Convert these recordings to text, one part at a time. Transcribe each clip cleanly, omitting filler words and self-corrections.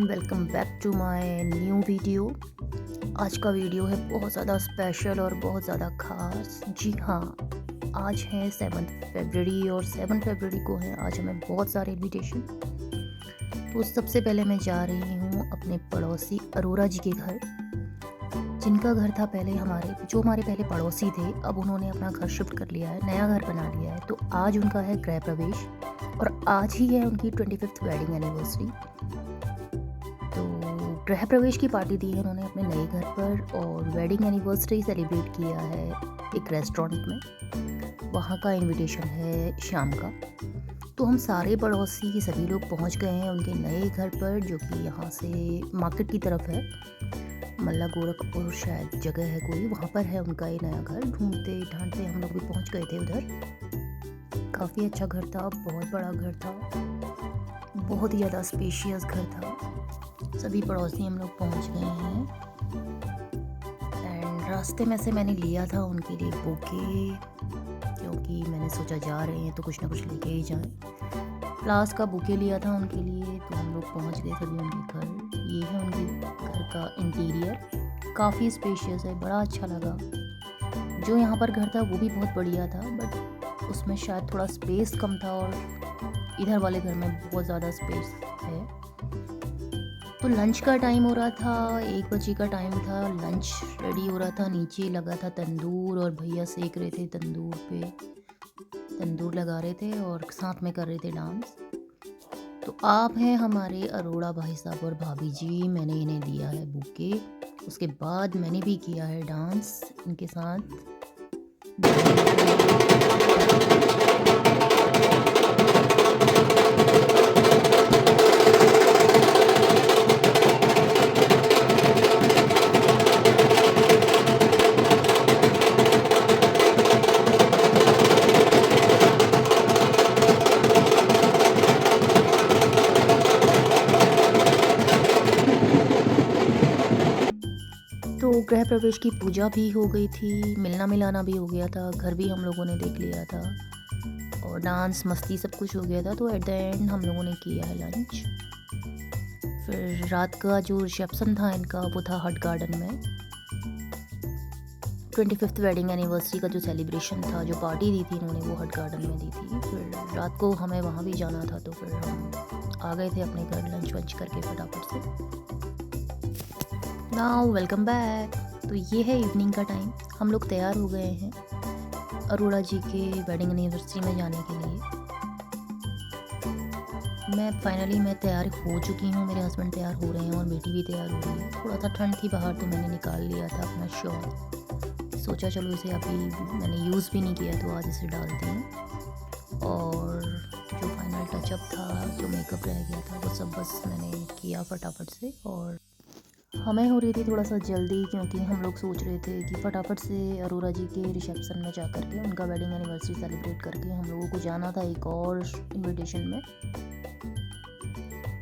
Welcome back to my new video. आज का video है बहुत ज़्यादा स्पेशल और बहुत ज़्यादा ख़ास। जी हाँ, आज है 7 फरवरी और 7 फरवरी को है आज हमें बहुत सारे इनविटेशन। तो सबसे पहले मैं जा रही हूँ अपने पड़ोसी अरोरा जी के घर, जिनका घर था पहले हमारे पहले पड़ोसी थे। अब उन्होंने अपना घर शिफ्ट कर लिया है, नया घर बना लिया है। तो आज उनका है गृह प्रवेश और आज ही है उनकी 25th वेडिंग एनिवर्सरी। तो गृह प्रवेश की पार्टी दी है उन्होंने अपने नए घर पर और वेडिंग एनिवर्सरी सेलिब्रेट किया है एक रेस्टोरेंट में। वहाँ का इनविटेशन है शाम का। तो हम सारे पड़ोसी सभी लोग पहुँच गए हैं उनके नए घर पर, जो कि यहाँ से मार्केट की तरफ है। मल्ला गोरखपुर शायद जगह है कोई, वहाँ पर है उनका ये नया घर। ढूंढते ढांढते हम लोग भी पहुँच गए थे उधर। काफ़ी अच्छा घर था, बहुत बड़ा घर था, बहुत ही ज़्यादा स्पेशियस घर था। सभी पड़ोसी हम लोग पहुंच गए हैं एंड रास्ते में से मैंने लिया था उनके लिए बुके, क्योंकि मैंने सोचा जा रहे हैं तो कुछ ना कुछ लेके ही जाएं। फ्लावर्स का बुके लिया था उनके लिए। तो हम लोग पहुंच गए सभी उनके घर। ये है उनके घर का इंटीरियर, काफ़ी स्पेशियस है, बड़ा अच्छा लगा। जो यहाँ पर घर था वो भी बहुत बढ़िया था, बट उसमें शायद थोड़ा स्पेस कम था और इधर वाले घर में बहुत ज़्यादा स्पेस है। तो लंच का टाइम हो रहा था, 1 बजे का टाइम था। लंच रेडी हो रहा था, नीचे लगा था तंदूर और भैया सेक रहे थे तंदूर पे, तंदूर लगा रहे थे और साथ में कर रहे थे डांस। तो आप हैं हमारे अरोड़ा भाई साहब और भाभी जी। मैंने इन्हें दिया है बुके, उसके बाद मैंने भी किया है डांस इनके साथ। तो गृह प्रवेश की पूजा भी हो गई थी, मिलना मिलाना भी हो गया था, घर भी हम लोगों ने देख लिया था और डांस मस्ती सब कुछ हो गया था। तो एट द एंड हम लोगों ने किया है लंच। फिर रात का जो रिसेप्शन था इनका वो था हट गार्डन में। 25th वेडिंग एनिवर्सरी का जो सेलिब्रेशन था, जो पार्टी दी थी इन्होंने, वो हट गार्डन में दी थी। फिर रात को हमें वहाँ भी जाना था, तो फिर हम आ गए थे अपने घर लंच वंच करके फटाफट से। Now welcome back. तो ये है इवनिंग का टाइम, हम लोग तैयार हो गए हैं अरोड़ा जी के वेडिंग एनिवर्सरी में जाने के लिए। मैं तैयार हो चुकी हूँ, मेरे हस्बैंड तैयार हो रहे हैं और बेटी भी तैयार हो रही है। थोड़ा सा ठंड थी बाहर, तो मैंने निकाल लिया था अपना शॉल। सोचा चलो इसे अभी मैंने यूज़ भी नहीं किया तो आज इसे डालती हूँ। और जो फाइनल टचअप था, जो मेकअप रह गया था, वो सब बस मैंने किया फटाफट से। और हमें हो रही थी थोड़ा सा जल्दी, क्योंकि हम लोग सोच रहे थे कि फटाफट से अरोरा जी के रिसेप्शन में जा करके उनका वेडिंग एनिवर्सरी सेलिब्रेट करके हम लोगों को जाना था एक और इनविटेशन में।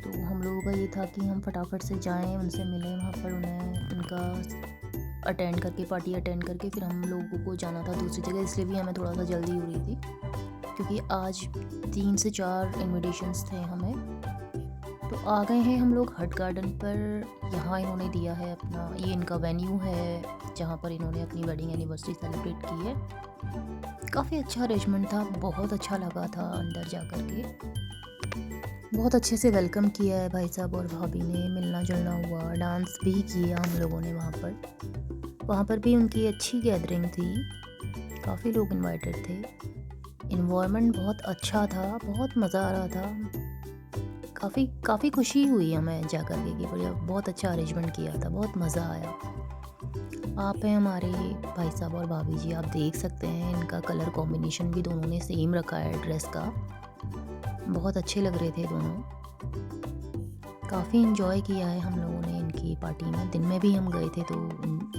तो हम लोगों का ये था कि हम फटाफट से जाएं, उनसे मिलें वहाँ पर, उन्हें उनका अटेंड करके, पार्टी अटेंड करके फिर हम लोगों को जाना था दूसरी जगह। इसलिए भी हमें थोड़ा सा जल्दी हो रही थी, क्योंकि आज 3 से 4 इन्विटेशंस थे हमें। तो आ गए हैं हम लोग हट गार्डन पर। यहाँ इन्होंने दिया है अपना, ये इनका वेन्यू है जहाँ पर इन्होंने अपनी वेडिंग एनिवर्सरी सेलिब्रेट की है। काफ़ी अच्छा अरेंजमेंट था, बहुत अच्छा लगा था अंदर जा कर के। बहुत अच्छे से वेलकम किया है भाई साहब और भाभी ने, मिलना जुलना हुआ, डांस भी किया हम लोगों ने वहाँ पर। वहाँ पर भी उनकी अच्छी गैदरिंग थी, काफ़ी लोग इन्वाइटेड थे। इन्वायरमेंट बहुत अच्छा था, बहुत मज़ा आ रहा था। काफ़ी खुशी हुई हमें जा कर के कि बढ़िया, बहुत अच्छा अरेंजमेंट किया था, बहुत मज़ा आया। आप हैं हमारे भाई साहब और भाभी जी, आप देख सकते हैं इनका कलर कॉम्बिनेशन भी दोनों ने सेम रखा है ड्रेस का। बहुत अच्छे लग रहे थे दोनों। काफ़ी इन्जॉय किया है हम लोगों ने इनकी पार्टी में। दिन में भी हम गए थे तो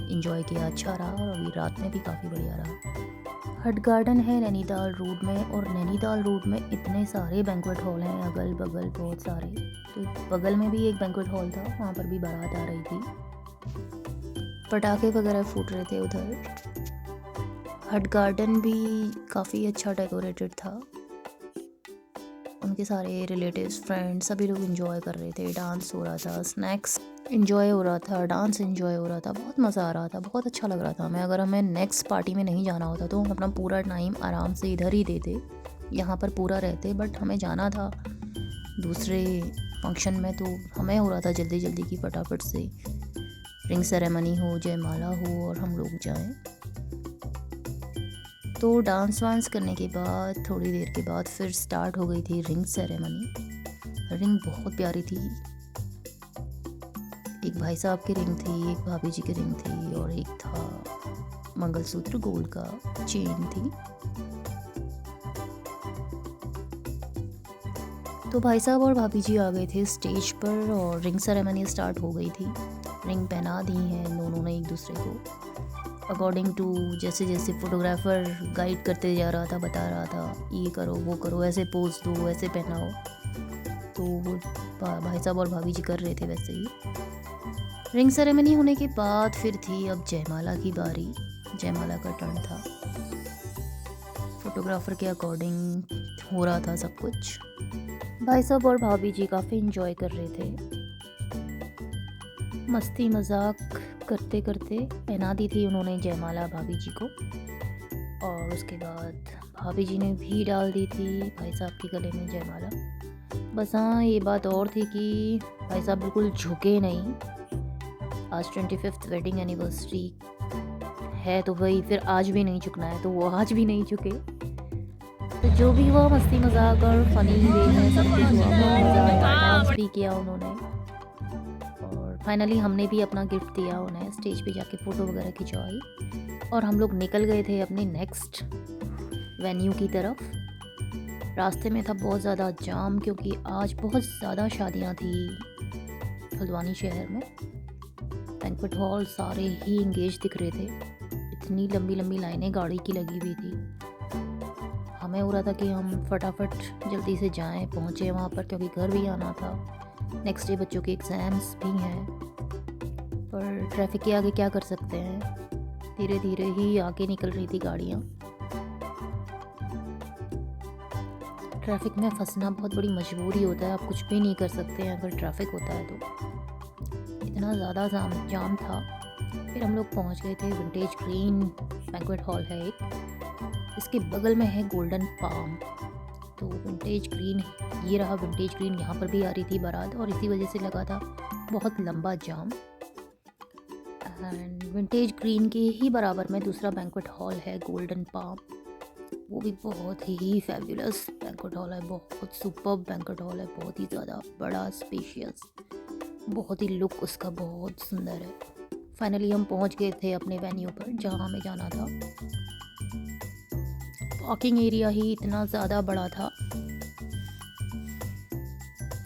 इन्जॉय किया, अच्छा रहा, और अभी रात में भी काफ़ी बढ़िया रहा। हट गार्डन है नैनीताल रोड में, और नैनीताल रोड में इतने सारे बैंक्वेट हॉल हैं अगल बगल, बहुत सारे। तो बगल में भी एक बैंक्वेट हॉल था, वहाँ पर भी बारात आ रही थी, पटाखे वगैरह फूट रहे थे उधर। हट गार्डन भी काफ़ी अच्छा डेकोरेटेड था। के सारे रिलेटिव्स, फ्रेंड्स सभी लोग एंजॉय कर रहे थे। डांस हो रहा था, स्नैक्स एंजॉय हो रहा था, डांस एंजॉय हो रहा था। बहुत मज़ा आ रहा था, बहुत अच्छा लग रहा था हमें। अगर हमें नेक्स्ट पार्टी में नहीं जाना होता तो हम अपना पूरा टाइम आराम से इधर ही देते, यहाँ पर पूरा रहते। बट हमें जाना था दूसरे फंक्शन में, तो हमें हो रहा था जल्दी जल्दी की फटाफट से रिंग सेरेमनी हो, जयमाला हो और हम लोग जाएं। तो डांस वांस करने के बाद थोड़ी देर के बाद फिर स्टार्ट हो गई थी रिंग सेरेमनी। रिंग बहुत प्यारी थी। एक भाई साहब की रिंग थी, एक भाभी जी की रिंग थी और एक था मंगलसूत्र, गोल्ड का चेन थी। तो भाई साहब और भाभी जी आ गए थे स्टेज पर और रिंग सेरेमनी स्टार्ट हो गई थी। रिंग पहना दी है दोनों ने एक दूसरे को अकॉर्डिंग टू जैसे जैसे फोटोग्राफर गाइड करते जा रहा था, बता रहा था ये करो वो करो, ऐसे पोज दो, ऐसे पहनाओ। तो वो भाई साहब और भाभी जी कर रहे थे वैसे ही। रिंग सेरेमनी होने के बाद फिर थी अब जयमाला की बारी। जयमाला का टर्न था। फोटोग्राफर के अकॉर्डिंग हो रहा था सब कुछ। भाई साहब और भाभी जी काफ़ी इंजॉय कर रहे थे, मस्ती मजाक करते करते पहना दी थी उन्होंने जयमाला भाभी जी को। और उसके बाद भाभी जी ने भी डाल दी थी भाई साहब के गले में जयमाला। बस हाँ, ये बात और थी कि भाई साहब बिल्कुल झुके नहीं। आज 25th वेडिंग एनिवर्सरी है तो वही फिर आज भी नहीं झुकना है, तो वो आज भी नहीं झुके। तो जो भी हुआ मस्ती मजाक और फनी वे में सब कुछ हुआ, बहुत मज़ा आया। डांस भी किया उन्होंने और फाइनली हमने भी अपना गिफ्ट दिया उन्हें। स्टेज पे जाके फ़ोटो वगैरह खिंचवाई और हम लोग निकल गए थे अपने नेक्स्ट वेन्यू की तरफ। रास्ते में था बहुत ज़्यादा जाम क्योंकि आज बहुत ज़्यादा शादियाँ थी हल्द्वानी शहर में। बैंक्वेट हॉल सारे ही इंगेज दिख रहे थे। इतनी लंबी लंबी लाइनें गाड़ी की लगी हुई थी। हमें हो रहा था कि हम फटाफट जल्दी से जाएं, पहुँचे वहाँ पर क्योंकि घर भी आना था। नेक्स्ट डे बच्चों के एग्ज़ाम्स भी हैं, पर ट्रैफिक के आगे क्या कर सकते हैं। धीरे धीरे ही आगे निकल रही थी गाड़ियाँ। ट्रैफिक में फंसना बहुत बड़ी मजबूरी होता है, आप कुछ भी नहीं कर सकते हैं अगर ट्रैफिक होता है तो। इतना ज़्यादा जाम था। फिर हम लोग पहुँच गए थे विंटेज ग्रीन बैंक्वेट हॉल है एक, इसके बगल में है गोल्डन पाम। तो विंटेज ग्रीन, ये रहा विंटेज ग्रीन। यहाँ पर भी आ रही थी बारात और इसी वजह से लगा था बहुत लंबा जाम। एंड विंटेज ग्रीन के ही बराबर में दूसरा बैंक्वेट हॉल है गोल्डन पाम। वो भी बहुत ही फैबुलस बैंक्वेट हॉल है, बहुत सुपर्ब बैंक्वेट हॉल है, बहुत ही ज़्यादा बड़ा, स्पेशियस, बहुत ही लुक उसका बहुत सुंदर है। फाइनली हम पहुँच गए थे अपने वेन्यू पर जहाँ हमें जाना था। पार्किंग एरिया ही इतना ज़्यादा बड़ा था,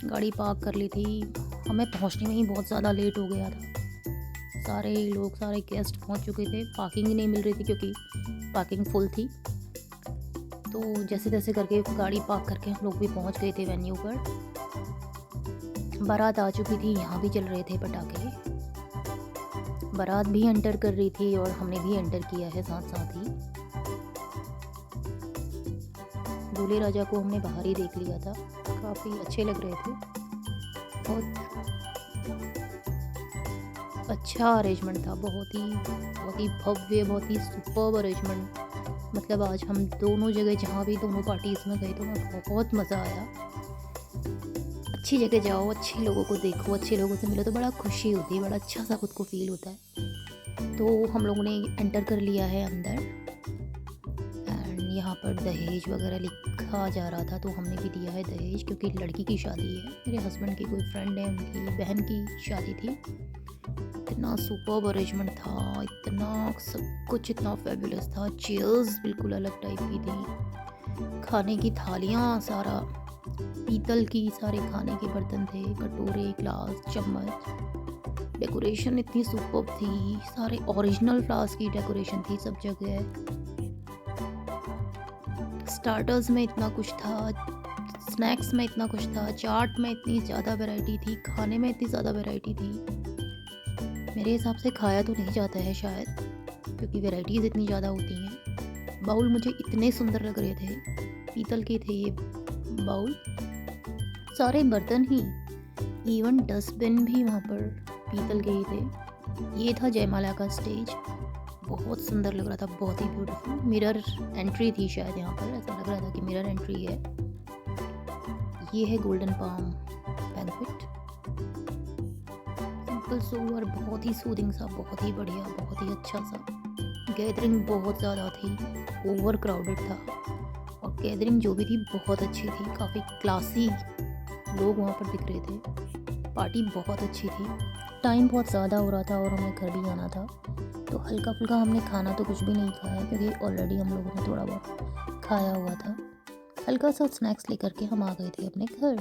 गाड़ी पार्क कर ली थी। हमें पहुंचने में ही बहुत ज़्यादा लेट हो गया था। सारे लोग, सारे गेस्ट पहुंच चुके थे। पार्किंग ही नहीं मिल रही थी क्योंकि पार्किंग फुल थी। तो जैसे तैसे करके गाड़ी पार्क करके हम लोग भी पहुंच गए थे वेन्यू पर। बारात आ चुकी थी, यहाँ भी चल रहे थे पटाखे। बारात भी एंटर कर रही थी और हमने भी एंटर किया है साथ साथ ही। दूल्हे राजा को हमने बाहर ही देख लिया था, काफ़ी अच्छे लग रहे थे। बहुत अच्छा अरेंजमेंट था, बहुत ही भव्य, बहुत ही सुपर्ब अरेंजमेंट। मतलब आज हम दोनों जगह जहाँ भी दोनों पार्टीज़ में गए तो बहुत मज़ा आया। अच्छी जगह जाओ, अच्छे लोगों को देखो, अच्छे लोगों से मिलो तो बड़ा खुशी होती है, बड़ा अच्छा सा खुद को फील होता है। तो हम लोगों ने एंटर कर लिया है अंदर। एंड यहाँ पर दहेज वगैरह लिखा जा रहा था तो हमने भी दिया है दहेज, क्योंकि लड़की की शादी है, मेरे हस्बैंड की कोई फ्रेंड है, उनकी बहन की शादी थी। इतना सुपर्ब अरेंजमेंट था, इतना सब कुछ इतना फैबुलस था। चेयर्स बिल्कुल अलग टाइप की थी, खाने की थालियाँ सारा पीतल की, सारे खाने के बर्तन थे, कटोरे, ग्लास, चम्मच। डेकोरेशन इतनी सुपर्ब थी, सारे ओरिजिनल फ्लावर्स की डेकोरेशन थी सब जगह। स्टार्टर्स में इतना कुछ था, स्नैक्स में इतना कुछ था, चाट में इतनी ज़्यादा वैरायटी थी, खाने में इतनी ज़्यादा वैरायटी थी। मेरे हिसाब से खाया तो नहीं जाता है शायद, क्योंकि वैरायटीज़ इतनी ज़्यादा होती हैं। बाउल मुझे इतने सुंदर लग रहे थे, पीतल के थे ये बाउल, सारे बर्तन ही, इवन डस्टबिन भी वहाँ पर पीतल के ही थे। ये था जयमाला का स्टेज, बहुत सुंदर लग रहा था, बहुत ही ब्यूटीफुल। मिरर एंट्री थी शायद यहाँ पर, ऐसा लग रहा था कि मिरर एंट्री है। ये है golden palm banquet, simple sober, बहुत ही सूदिंग सा, बहुत ही बढ़िया, बहुत ही अच्छा सा। गैदरिंग बहुत ज़्यादा थी, ओवर क्राउडेड था, और गैदरिंग जो भी थी बहुत अच्छी थी, काफ़ी क्लासी लोग वहाँ पर दिख रहे थे। पार्टी बहुत अच्छी थी। टाइम बहुत ज़्यादा हो रहा था और हमें घर भी जाना था, तो हल्का फुल्का हमने खाना तो कुछ भी नहीं खाया, क्योंकि ऑलरेडी हम लोगों ने थोड़ा बहुत खाया हुआ था। हल्का सा स्नैक्स लेकर के हम आ गए थे अपने घर।